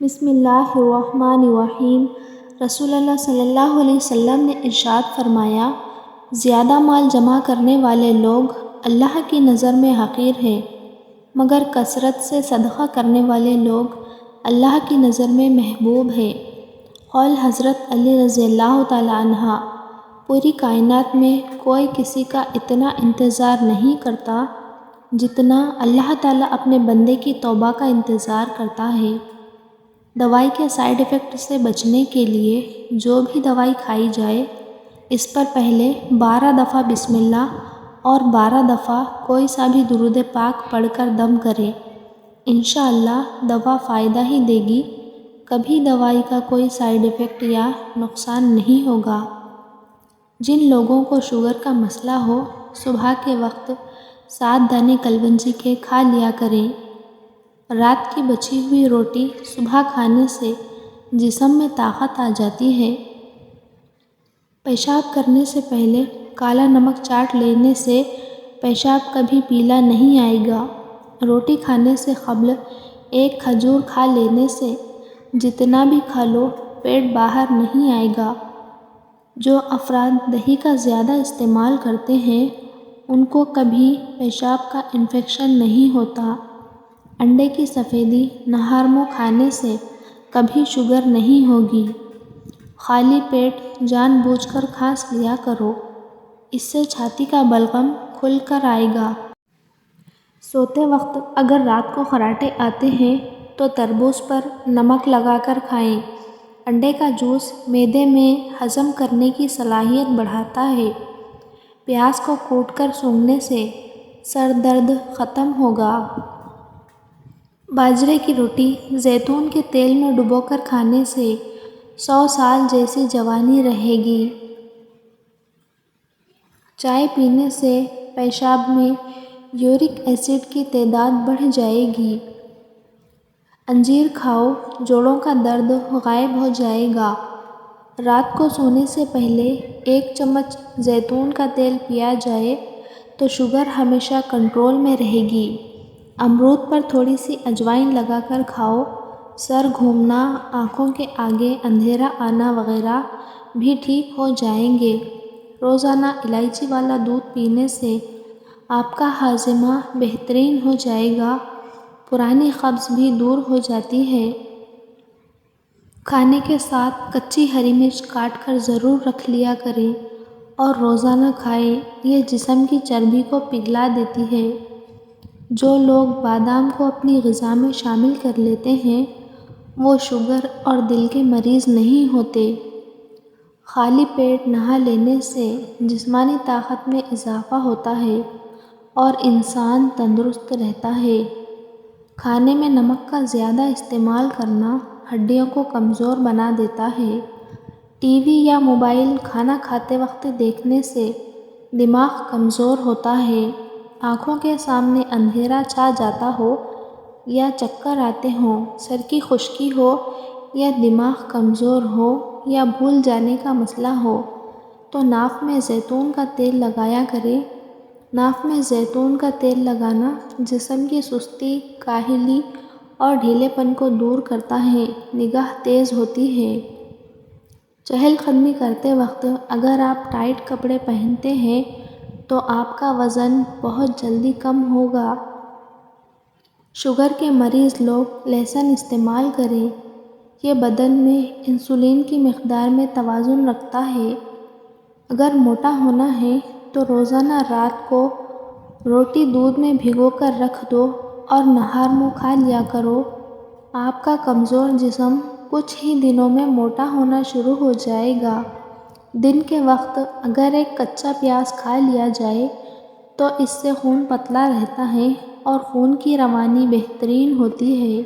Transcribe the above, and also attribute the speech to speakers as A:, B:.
A: بسم اللہ الرحمن الرحیم۔ رسول اللہ صلی اللہ علیہ وسلم نے ارشاد فرمایا، زیادہ مال جمع کرنے والے لوگ اللہ کی نظر میں حقیر ہیں، مگر کثرت سے صدقہ کرنے والے لوگ اللہ کی نظر میں محبوب ہیں۔ قول حضرت علی رضی اللہ تعالیٰ عنہ۔ پوری کائنات میں کوئی کسی کا اتنا انتظار نہیں کرتا جتنا اللہ تعالیٰ اپنے بندے کی توبہ کا انتظار کرتا ہے۔ دوائی کے سائیڈ ایفیکٹ سے بچنے کے لیے جو بھی دوائی کھائی جائے، اس پر پہلے 12 دفعہ بسم اللہ اور 12 دفعہ کوئی سا بھی درود پاک پڑھ کر دم کریں۔ انشاءاللہ دوا فائدہ ہی دے گی، کبھی دوائی کا کوئی سائیڈ ایفیکٹ یا نقصان نہیں ہوگا۔ جن لوگوں کو شوگر کا مسئلہ ہو، صبح کے وقت 7 دانے کلونجی کے کھا لیا کریں۔ رات کی بچی ہوئی روٹی صبح کھانے سے جسم میں طاقت آ جاتی ہے۔ پیشاب کرنے سے پہلے کالا نمک چاٹ لینے سے پیشاب کبھی پیلا نہیں آئے گا۔ روٹی کھانے سے قبل ایک کھجور کھا لینے سے جتنا بھی کھا لو پیٹ باہر نہیں آئے گا۔ جو افراد دہی کا زیادہ استعمال کرتے ہیں ان کو کبھی پیشاب کا انفیکشن نہیں ہوتا۔ انڈے کی سفیدی نہار منہ کھانے سے کبھی شوگر نہیں ہوگی۔ خالی پیٹ جان بوجھ کر کھانس لیا کرو، اس سے چھاتی کا بلغم کھل کر آئے گا۔ سوتے وقت اگر رات کو خراٹے آتے ہیں تو تربوز پر نمک لگا کر کھائیں۔ انڈے کا جوس معدے میں ہضم کرنے کی صلاحیت بڑھاتا ہے۔ پیاز کو کوٹ کر سونگھنے سے سر درد ختم ہوگا۔ باجرے کی روٹی زیتون کے تیل میں ڈبو کر کھانے سے 100 سال جیسی جوانی رہے گی۔ چائے پینے سے پیشاب میں یورک ایسڈ کی تعداد بڑھ جائے گی۔ انجیر کھاؤ، جوڑوں کا درد غائب ہو جائے گا۔ رات کو سونے سے پہلے 1 چمچ زیتون کا تیل پیا جائے تو شوگر ہمیشہ کنٹرول میں رہے گی۔ امرود پر تھوڑی سی اجوائن لگا کر کھاؤ، سر گھومنا، آنکھوں کے آگے اندھیرا آنا وغیرہ بھی ٹھیک ہو جائیں گے۔ روزانہ الائچی والا دودھ پینے سے آپ کا ہاضمہ بہترین ہو جائے گا، پرانی قبض بھی دور ہو جاتی ہے۔ کھانے کے ساتھ کچی ہری مرچ کاٹ کر ضرور رکھ لیا کریں اور روزانہ کھائیں، یہ جسم کی چربی کو پگھلا دیتی ہے۔ جو لوگ بادام کو اپنی غذا میں شامل کر لیتے ہیں وہ شوگر اور دل کے مریض نہیں ہوتے۔ خالی پیٹ نہا لینے سے جسمانی طاقت میں اضافہ ہوتا ہے اور انسان تندرست رہتا ہے۔ کھانے میں نمک کا زیادہ استعمال کرنا ہڈیوں کو کمزور بنا دیتا ہے۔ ٹی وی یا موبائل کھانا کھاتے وقت دیکھنے سے دماغ کمزور ہوتا ہے۔ آنکھوں کے سامنے اندھیرا چھا جاتا ہو یا چکر آتے ہوں، سر کی خشکی ہو یا دماغ کمزور ہو یا بھول جانے کا مسئلہ ہو تو ناک میں زیتون کا تیل لگایا کریں۔ ناک میں زیتون کا تیل لگانا جسم کی سستی، کاہلی اور ڈھیلے پن کو دور کرتا ہے، نگاہ تیز ہوتی ہے۔ چہل قدمی کرتے وقت اگر آپ ٹائٹ کپڑے پہنتے ہیں تو آپ کا وزن بہت جلدی کم ہوگا۔ شوگر کے مریض لوگ لہسن استعمال کریں، یہ بدن میں انسولین کی مقدار میں توازن رکھتا ہے۔ اگر موٹا ہونا ہے تو روزانہ رات کو روٹی دودھ میں بھگو کر رکھ دو اور نہار منہ کھا لیا کرو۔ آپ کا کمزور جسم کچھ ہی دنوں میں موٹا ہونا شروع ہو جائے گا۔ دن کے وقت اگر ایک کچا پیاز کھا لیا جائے تو اس سے خون پتلا رہتا ہے اور خون کی روانی بہترین ہوتی ہے۔